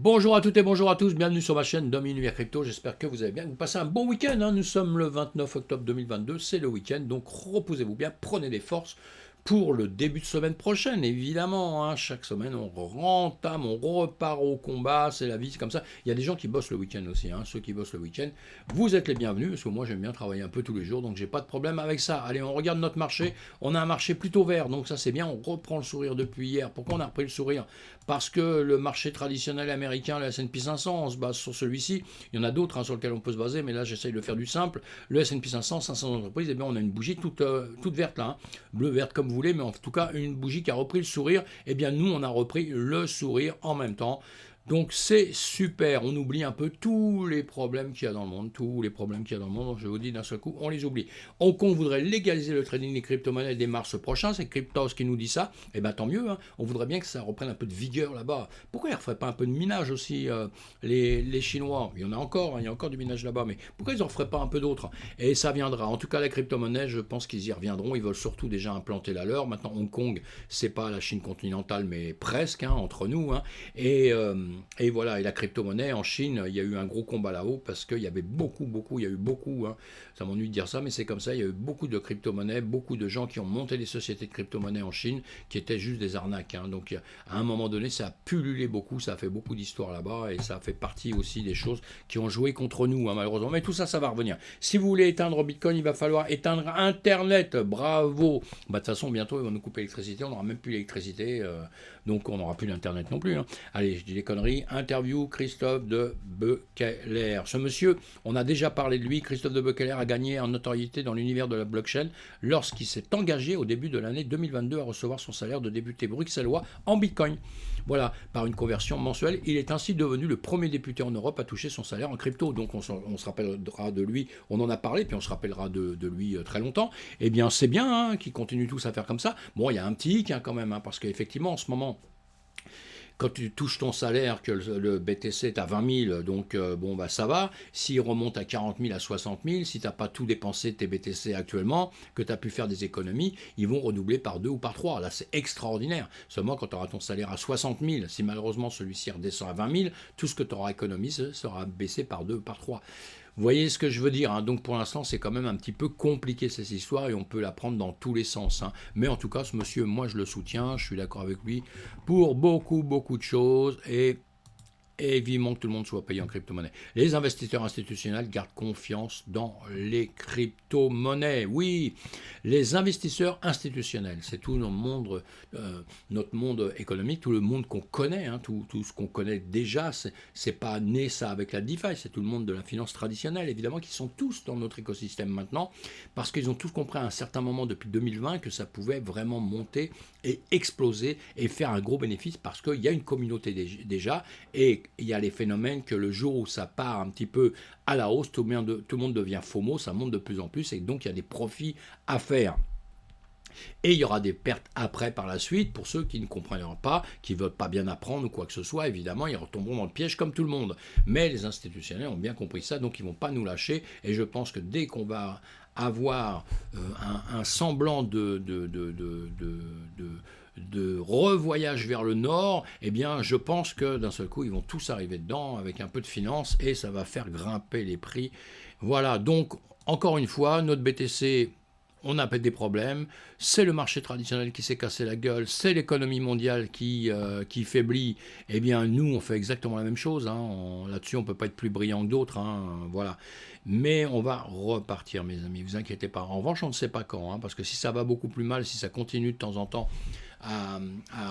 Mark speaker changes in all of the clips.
Speaker 1: Bonjour à toutes et bonjour à tous, bienvenue sur ma chaîne Dom Univers Crypto, j'espère que vous allez bien, vous passez un bon week-end, hein. Nous sommes le 29 octobre 2022, c'est le week-end, donc reposez-vous bien, prenez des forces pour le début de semaine prochaine, évidemment, hein. Chaque semaine on rentame, on repart au combat, c'est la vie, c'est comme ça. Il y a des gens qui bossent le week-end aussi, hein. Ceux qui bossent le week-end, vous êtes les bienvenus, parce que moi j'aime bien travailler un peu tous les jours, donc j'ai pas de problème avec ça. Allez, on regarde notre marché, on a un marché plutôt vert, donc ça c'est bien, on reprend le sourire depuis hier. Pourquoi on a repris le sourire? Parce que le marché traditionnel américain, le S&P 500, on se base sur celui-ci. Il y en a d'autres, hein, sur lesquels on peut se baser, mais là j'essaye de faire du simple. Le S&P 500, 500 entreprises, eh bien on a une bougie toute verte là, hein. Bleu, verte comme vous voulez, mais en tout cas une bougie qui a repris le sourire. Eh bien nous on a repris le sourire en même temps. Donc c'est super, on oublie un peu tous les problèmes qu'il y a dans le monde, je vous dis d'un seul coup, on les oublie. On voudrait légaliser le trading des crypto-monnaies dès mars prochain, c'est Cryptos qui nous dit ça, et bien tant mieux, hein. On voudrait bien que ça reprenne un peu de vigueur là-bas. Pourquoi ils ne referaient pas un peu de minage aussi, les Chinois? Il y en a encore, hein, il y a encore du minage là-bas, mais pourquoi ils n'en referaient pas un peu d'autres? Et ça viendra, en tout cas la crypto-monnaie, je pense qu'ils y reviendront, ils veulent surtout déjà implanter la leur. Maintenant Hong Kong, c'est pas la Chine continentale, mais presque, hein, entre nous, hein. Et voilà, et la crypto-monnaie en Chine, il y a eu un gros combat là-haut parce qu'il y avait il y a eu beaucoup, hein, ça m'ennuie de dire ça, mais c'est comme ça, il y a eu beaucoup de crypto-monnaies, beaucoup de gens qui ont monté des sociétés de crypto-monnaies en Chine qui étaient juste des arnaques, hein. Donc à un moment donné, ça a pullulé beaucoup, ça a fait beaucoup d'histoires là-bas et ça a fait partie aussi des choses qui ont joué contre nous, hein, malheureusement. Mais tout ça, ça va revenir. Si vous voulez éteindre Bitcoin, il va falloir éteindre Internet. Bravo. Bah, de toute façon, bientôt, ils vont nous couper l'électricité, on n'aura même plus l'électricité, donc on n'aura plus d'Internet non plus, hein. Allez, je dis des conneries. Interview Christophe de Bekeler. Ce monsieur, on a déjà parlé de lui. Christophe de Bekeler a gagné en notoriété dans l'univers de la blockchain lorsqu'il s'est engagé au début de l'année 2022 à recevoir son salaire de député bruxellois en Bitcoin. Voilà, par une conversion mensuelle. Il est ainsi devenu le premier député en Europe à toucher son salaire en crypto. Donc on se rappellera de lui, on en a parlé, puis on se rappellera de lui très longtemps. Eh bien c'est bien, hein, qu'ils continuent tous à faire comme ça. Bon, il y a un petit hic, hein, quand même, hein, parce qu'effectivement en ce moment, quand tu touches ton salaire, que le BTC est à 20 000, donc bon, bah ça va. S'il remonte à 40 000, à 60 000, si tu n'as pas tout dépensé de tes BTC actuellement, que tu as pu faire des économies, ils vont redoubler par 2 ou par 3. Là, c'est extraordinaire. Seulement, quand tu auras ton salaire à 60 000, si malheureusement celui-ci redescend à 20 000, tout ce que tu auras économisé sera baissé par 2 ou par 3. Vous voyez ce que je veux dire, hein. Donc pour l'instant, c'est quand même un petit peu compliqué cette histoire et on peut la prendre dans tous les sens, hein. Mais en tout cas, ce monsieur, moi je le soutiens, je suis d'accord avec lui pour beaucoup, beaucoup de choses et vivement que tout le monde soit payé en crypto-monnaie. Les investisseurs institutionnels gardent confiance dans les crypto-monnaies. Oui, les investisseurs institutionnels, c'est tout notre monde économique, tout le monde qu'on connaît, hein, tout ce qu'on connaît déjà. C'est pas né ça avec la DeFi, c'est tout le monde de la finance traditionnelle, évidemment, qui sont tous dans notre écosystème maintenant, parce qu'ils ont tous compris à un certain moment depuis 2020 que ça pouvait vraiment monter et exploser et faire un gros bénéfice parce qu'il y a une communauté déjà et il y a les phénomènes que le jour où ça part un petit peu à la hausse, tout le monde devient FOMO, ça monte de plus en plus et donc il y a des profits à faire. Et il y aura des pertes après par la suite pour ceux qui ne comprendront pas, qui ne veulent pas bien apprendre ou quoi que ce soit. Évidemment, ils retomberont dans le piège comme tout le monde. Mais les institutionnels ont bien compris ça, donc ils ne vont pas nous lâcher. Et je pense que dès qu'on va avoir un semblant de revoyage vers le nord, eh bien, je pense que d'un seul coup, ils vont tous arriver dedans avec un peu de finance et ça va faire grimper les prix. Voilà, donc, encore une fois, notre BTC, on a des problèmes, c'est le marché traditionnel qui s'est cassé la gueule, c'est l'économie mondiale qui faiblit, eh bien nous on fait exactement la même chose, hein. Là-dessus on ne peut pas être plus brillant que d'autres, hein, voilà. Mais on va repartir mes amis, vous inquiétez pas. En revanche on ne sait pas quand, hein, parce que si ça va beaucoup plus mal, si ça continue de temps en temps,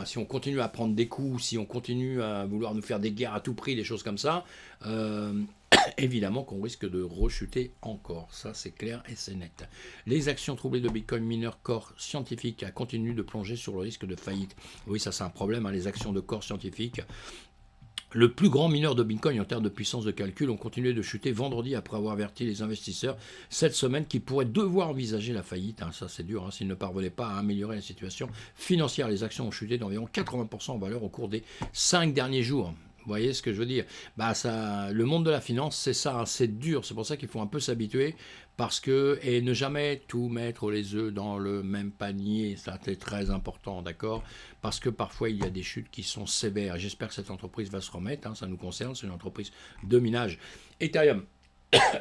Speaker 1: si on continue à prendre des coups, si on continue à vouloir nous faire des guerres à tout prix, des choses comme ça, évidemment qu'on risque de rechuter encore, ça c'est clair et c'est net. Les actions troublées de Bitcoin Miner Core Scientific continuent de plonger sur le risque de faillite. Oui, ça c'est un problème, hein, les actions de Core Scientific. Le plus grand mineur de Bitcoin en termes de puissance de calcul ont continué de chuter vendredi après avoir averti les investisseurs cette semaine qui pourraient devoir envisager la faillite. Hein, ça c'est dur, hein, s'ils ne parvenaient pas à améliorer la situation financière. Les actions ont chuté d'environ 80% en valeur au cours des 5 derniers jours. Vous voyez ce que je veux dire? Bah ça, le monde de la finance, c'est ça, hein, c'est dur. C'est pour ça qu'il faut un peu s'habituer parce que et ne jamais tout mettre les œufs dans le même panier. Ça, c'est très important, d'accord? Parce que parfois il y a des chutes qui sont sévères. J'espère que cette entreprise va se remettre. Hein, ça nous concerne. C'est une entreprise de minage. Ethereum.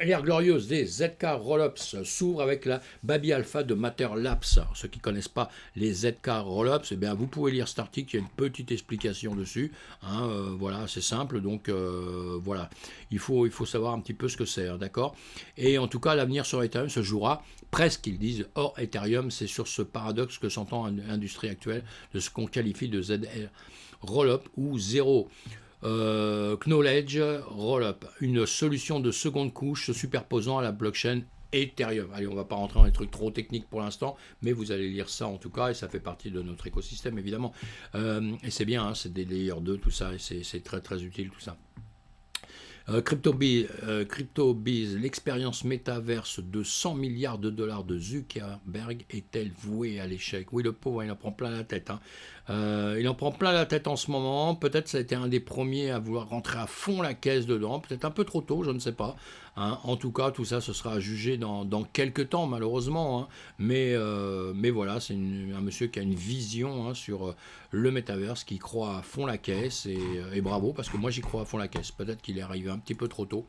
Speaker 1: L'ère glorieuse des ZK Rollups s'ouvre avec la Baby Alpha de Matter Labs. Alors, ceux qui ne connaissent pas les ZK Rollups, eh bien, vous pouvez lire cet article, il y a une petite explication dessus. Hein, voilà, c'est simple, donc voilà, il faut savoir un petit peu ce que c'est, hein, d'accord. Et en tout cas, l'avenir sur Ethereum se jouera presque, ils disent, hors Ethereum. C'est sur ce paradoxe que s'entend l'industrie actuelle de ce qu'on qualifie de ZL Rollup ou zéro. Knowledge Rollup, une solution de seconde couche se superposant à la blockchain Ethereum. Allez, on ne va pas rentrer dans les trucs trop techniques pour l'instant, mais vous allez lire ça en tout cas, et ça fait partie de notre écosystème évidemment. Et c'est bien, hein, c'est des layers 2, tout ça, et c'est très très utile tout ça. CryptoBiz, l'expérience métaverse de 100 milliards de dollars de Zuckerberg est-elle vouée à l'échec? Oui, le pauvre, il en prend plein la tête. Hein. Il en prend plein la tête en ce moment. Peut-être ça a été un des premiers à vouloir rentrer à fond la caisse dedans. Peut-être un peu trop tôt, je ne sais pas. Hein. En tout cas, tout ça, ce sera jugé dans quelques temps, malheureusement. Hein. Mais voilà, c'est un monsieur qui a une vision, hein, sur le métaverse, qui croit à fond la caisse. Et bravo, parce que moi, j'y crois à fond la caisse. Peut-être qu'il est arrivé un petit peu trop tôt.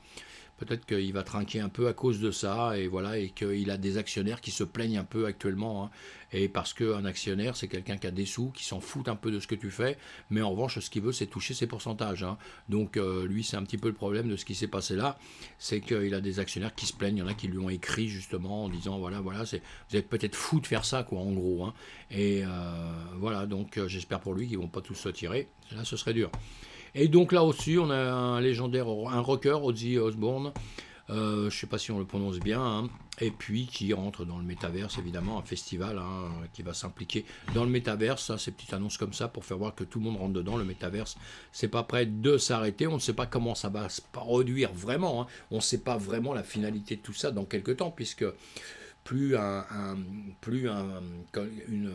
Speaker 1: Peut-être qu'il va trinquer un peu à cause de ça, et voilà, et qu'il a des actionnaires qui se plaignent un peu actuellement. Hein. Et parce qu'un actionnaire, c'est quelqu'un qui a des sous, qui s'en fout un peu de ce que tu fais, mais en revanche, ce qu'il veut, c'est toucher ses pourcentages. Hein. Donc lui, c'est un petit peu le problème de ce qui s'est passé là, c'est qu'il a des actionnaires qui se plaignent. Il y en a qui lui ont écrit justement en disant voilà, vous êtes peut-être fou de faire ça, quoi, en gros. Hein. Et voilà, donc j'espère pour lui qu'ils vont pas tous se tirer. Là, ce serait dur. Et donc là aussi, on a un légendaire, un rocker, Ozzy Osbourne, je ne sais pas si on le prononce bien, hein, et puis qui rentre dans le métaverse, évidemment, un festival, hein, qui va s'impliquer dans le métaverse. Ces petites annonces comme ça pour faire voir que tout le monde rentre dedans. Le métaverse, c'est pas prêt de s'arrêter. On ne sait pas comment ça va se produire vraiment. Hein. On ne sait pas vraiment la finalité de tout ça dans quelques temps, puisque plus une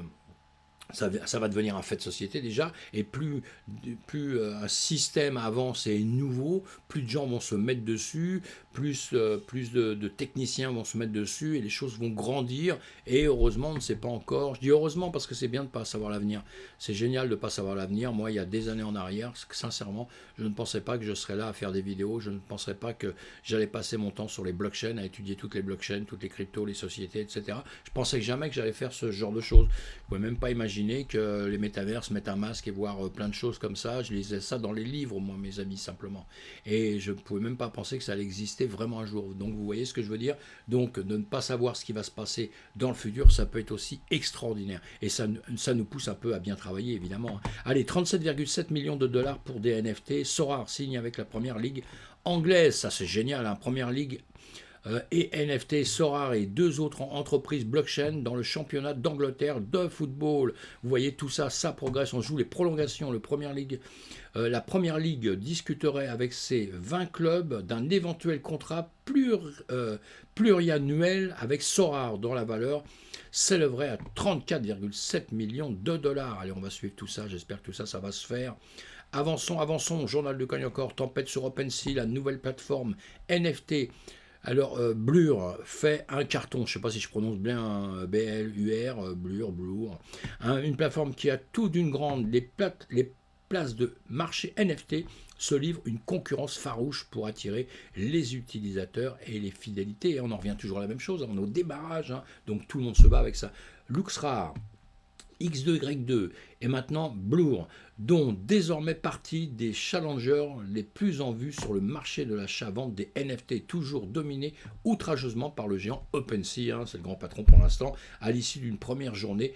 Speaker 1: ça va devenir un fait de société déjà, et plus un système avance et est nouveau, plus de gens vont se mettre dessus, plus de techniciens vont se mettre dessus, et les choses vont grandir, et heureusement, on ne sait pas encore, je dis heureusement parce que c'est bien de ne pas savoir l'avenir, c'est génial de ne pas savoir l'avenir. Moi, il y a des années en arrière, sincèrement, je ne pensais pas que je serais là à faire des vidéos, je ne pensais pas que j'allais passer mon temps sur les blockchains, à étudier toutes les blockchains, toutes les cryptos, les sociétés, etc. Je pensais jamais que j'allais faire ce genre de choses. Je ne pouvais même pas imaginer que les métaverses mettent un masque et voir plein de choses comme ça. Je lisais ça dans les livres, moi, mes amis, simplement. Et je ne pouvais même pas penser que ça allait exister vraiment un jour. Donc, vous voyez ce que je veux dire? Donc, de ne pas savoir ce qui va se passer dans le futur, ça peut être aussi extraordinaire. Et ça nous pousse un peu à bien travailler, évidemment. Allez, 37,7 millions de dollars pour des NFT. Sorare signe avec la première ligue anglaise. Ça, c'est génial, hein. Première ligue et NFT, Sorare et deux autres entreprises blockchain dans le championnat d'Angleterre de football. Vous voyez tout ça, ça progresse. On joue les prolongations. La première ligue discuterait avec ses 20 clubs d'un éventuel contrat pluriannuel avec Sorare, dont la valeur s'élèverait à 34,7 millions de dollars. Allez, on va suivre tout ça. J'espère que tout ça, ça va se faire. Avançons. Journal de Cogne encore. Tempête sur OpenSea, la nouvelle plateforme NFT. Alors, Blur fait un carton, je ne sais pas si je prononce bien, B-L-U-R, Blur, hein, une plateforme qui a tout d'une grande, les places de marché NFT se livrent une concurrence farouche pour attirer les utilisateurs et les fidélités. Et on en revient toujours à la même chose, on est au débarrage, hein, donc tout le monde se bat avec ça. LuxRare, X2Y2 et maintenant Blur, dont désormais partie des challengers les plus en vue sur le marché de l'achat-vente des NFT, toujours dominé outrageusement par le géant OpenSea, hein, c'est le grand patron pour l'instant. À l'issue d'une première journée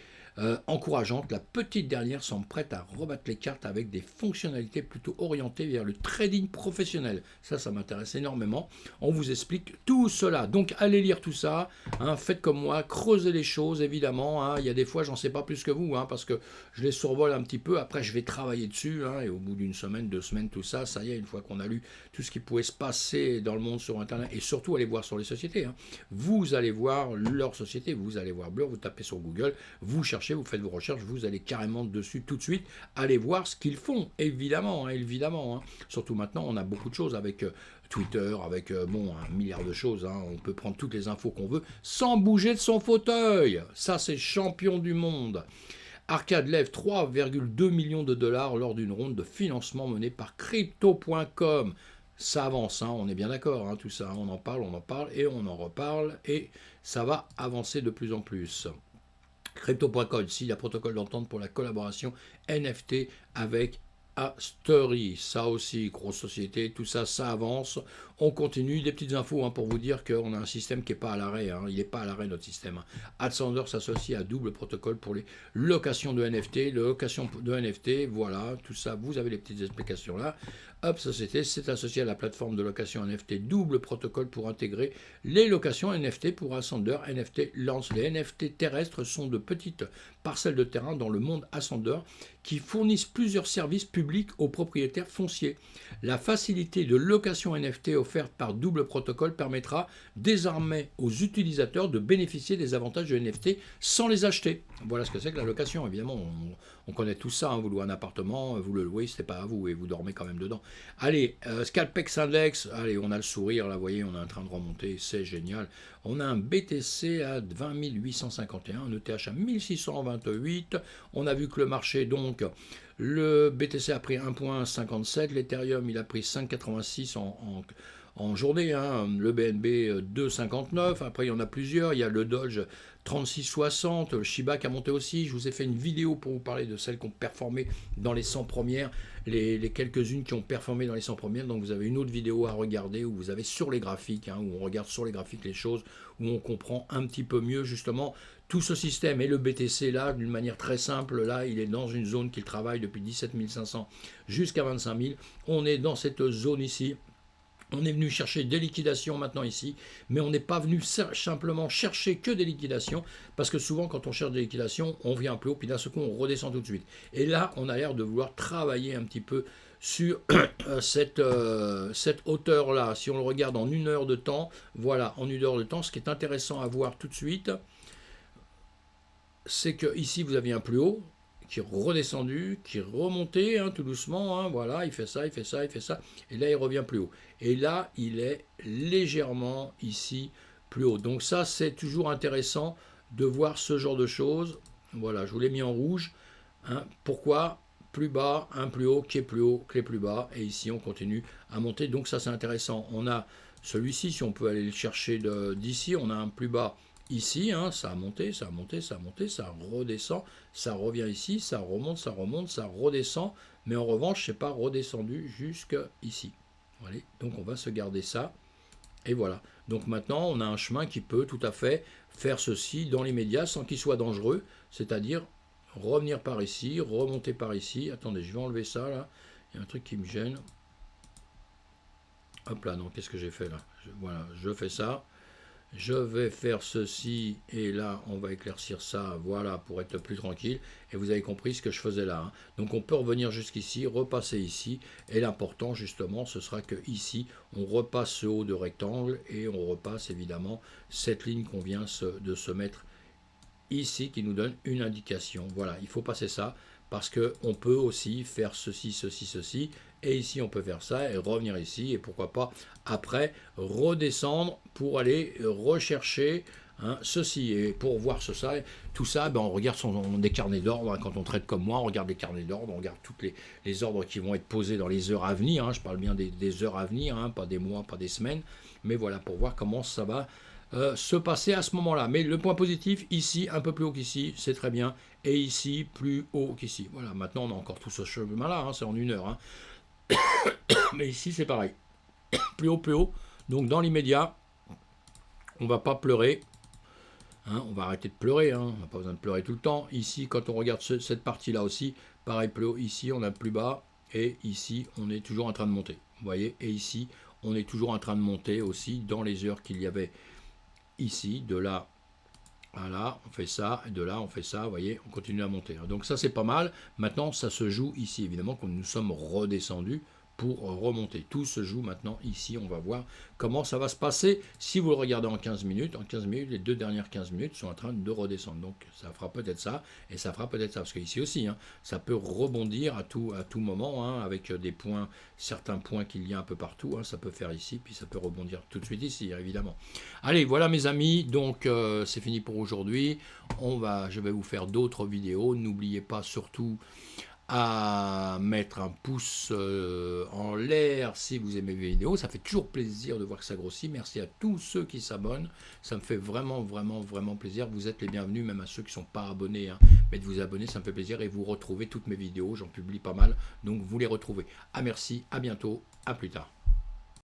Speaker 1: encourageante, la petite dernière semble prête à rebattre les cartes avec des fonctionnalités plutôt orientées vers le trading professionnel. Ça m'intéresse énormément. On vous explique tout cela. Donc allez lire tout ça, hein, faites comme moi, creusez les choses évidemment. Hein. Il y a des fois, j'en sais pas plus que vous, hein, parce que je les survole un petit peu. Après, je vais travailler dessus, hein, et au bout d'une semaine, 2 semaines, tout ça, ça y est, une fois qu'on a lu tout ce qui pouvait se passer dans le monde sur Internet, et surtout aller voir sur les sociétés. Hein. Vous allez voir leur société, vous allez voir Blur, vous tapez sur Google, vous cherchez cherchez, vous faites vos recherches, vous allez carrément dessus tout de suite, allez voir ce qu'ils font, évidemment, hein, évidemment. Hein. Surtout maintenant, on a beaucoup de choses avec Twitter, avec bon, un milliard de choses. Hein. On peut prendre toutes les infos qu'on veut sans bouger de son fauteuil. Ça, c'est champion du monde. Arcade lève 3,2 millions de dollars lors d'une ronde de financement menée par Crypto.com. Ça avance, hein, on est bien d'accord, hein, tout ça, on en parle et on en reparle et ça va avancer de plus en plus. Crypto.com, s'il y a protocole d'entente pour la collaboration NFT avec Astery, ça aussi, grosse société, tout ça, ça avance. On continue, des petites infos hein, pour vous dire qu'on a un système qui n'est pas à l'arrêt, hein. Il n'est pas à l'arrêt notre système. Hein. Adsander s'associe à double protocole pour les locations de NFT, voilà, tout ça, vous avez les petites explications là. Hub Société s'est associé à la plateforme de location NFT double protocole pour intégrer les locations NFT pour Ascender. NFT lance les NFT terrestres sont de petites parcelles de terrain dans le monde Ascender qui fournissent plusieurs services publics aux propriétaires fonciers. La facilité de location NFT offerte par double protocole permettra désormais aux utilisateurs de bénéficier des avantages de NFT sans les acheter. Voilà ce que c'est que la location, évidemment. On connaît tout ça, hein. Vous louez un appartement, vous le louez, c'est pas à vous et vous dormez quand même dedans. Allez, Scalpex Index, allez, on a le sourire là, vous voyez, on est en train de remonter, c'est génial. On a un BTC à 20 851, un ETH à 1628. On a vu que le marché, donc, le BTC a pris 1,57, l'Ethereum, il a pris 5,86 en journée, hein. Le BNB 2,59, après il y en a plusieurs, il y a le Doge 36,60, le Shiba qui a monté aussi, je vous ai fait une vidéo pour vous parler de celles qui ont performé dans les 100 premières, les quelques-unes qui ont performé dans les 100 premières, donc vous avez une autre vidéo à regarder où vous avez sur les graphiques, hein, où on regarde sur les graphiques les choses, où on comprend un petit peu mieux justement tout ce système. Et le BTC là, d'une manière très simple, là il est dans une zone qu'il travaille depuis 17 500 jusqu'à 25 000, on est dans cette zone ici. On est venu chercher des liquidations maintenant ici, mais on n'est pas venu simplement chercher que des liquidations, parce que souvent quand on cherche des liquidations, on vient un peu haut, puis d'un seul coup on redescend tout de suite. Et là, on a l'air de vouloir travailler un petit peu sur cette hauteur-là. Si on le regarde en une heure de temps, voilà, en une heure de temps, ce qui est intéressant à voir tout de suite, c'est que ici vous aviez un plus haut, qui est redescendu, qui est remonté hein, tout doucement, hein, voilà, il fait ça, il fait ça, il fait ça, et là il revient plus haut. Et là, il est légèrement ici plus haut. Donc ça, c'est toujours intéressant de voir ce genre de choses. Voilà, je vous l'ai mis en rouge. Hein. Pourquoi plus bas, un plus haut, qui est plus haut, qui est plus bas, et ici on continue à monter. Donc ça, c'est intéressant. On a celui-ci, si on peut aller le chercher d'ici, on a un plus bas ici, hein, ça a monté, ça a monté, ça a monté, ça redescend, ça revient ici, ça remonte, ça redescend, mais en revanche, c'est pas redescendu jusqu'ici. Voilà. Donc on va se garder ça, et voilà. Donc maintenant, on a un chemin qui peut tout à fait faire ceci dans l'immédiat sans qu'il soit dangereux, c'est-à-dire revenir par ici, remonter par ici. Attendez, je vais enlever ça là, il y a un truc qui me gêne. Hop là, non, qu'est-ce que j'ai fait là? Voilà, je fais ça. Je vais faire ceci et là on va éclaircir ça, voilà, pour être plus tranquille, et vous avez compris ce que je faisais là, hein. Donc on peut revenir jusqu'ici, repasser ici, et l'important justement ce sera que ici on repasse ce haut de rectangle et on repasse évidemment cette ligne qu'on vient de se mettre ici qui nous donne une indication. Voilà, il faut passer ça parce qu'on peut aussi faire ceci, ceci, ceci, et ici on peut faire ça et revenir ici, et pourquoi pas après redescendre pour aller rechercher hein, ceci. Et pour voir tout ça, ben on regarde des carnets d'ordre, hein, quand on traite comme moi, on regarde les carnets d'ordre, on regarde tous les ordres qui vont être posés dans les heures à venir, hein, je parle bien des heures à venir, hein, pas des mois, pas des semaines, mais voilà, pour voir comment ça va se passer à ce moment-là. Mais le point positif, ici, un peu plus haut qu'ici, c'est très bien, et ici, plus haut qu'ici. Voilà, maintenant on a encore tout ce chemin-là, hein, c'est en une heure. Hein. Mais ici, c'est pareil. Plus haut. Donc dans l'immédiat, on ne va pas pleurer. Hein, on va arrêter de pleurer, hein, on n'a pas besoin de pleurer tout le temps. Ici, quand on regarde cette partie-là aussi, pareil, plus haut. Ici, on a plus bas, et ici, on est toujours en train de monter. Vous voyez, et ici, on est toujours en train de monter aussi dans les heures qu'il y avait ici, de là à là, on fait ça, et de là, on fait ça, vous voyez, on continue à monter. Donc ça, c'est pas mal. Maintenant, ça se joue ici, évidemment, quand nous sommes redescendus pour remonter. Tout se joue maintenant ici, on va voir comment ça va se passer. Si vous le regardez en 15 minutes, les 2 dernières 15 minutes sont en train de redescendre. Donc ça fera peut-être ça, et ça fera peut-être ça, parce qu'ici aussi, hein, ça peut rebondir à tout moment, hein, avec des points, certains points qu'il y a un peu partout, hein, ça peut faire ici, puis ça peut rebondir tout de suite ici, évidemment. Allez, voilà mes amis, donc c'est fini pour aujourd'hui. Je vais vous faire d'autres vidéos. N'oubliez pas surtout à mettre un pouce en l'air si vous aimez mes vidéos. Ça fait toujours plaisir de voir que ça grossit. Merci à tous ceux qui s'abonnent. Ça me fait vraiment, vraiment, vraiment plaisir. Vous êtes les bienvenus, même à ceux qui ne sont pas abonnés. Hein. Mais de vous abonner, ça me fait plaisir. Et vous retrouvez toutes mes vidéos. J'en publie pas mal. Donc vous les retrouvez. Merci, à bientôt, à plus tard.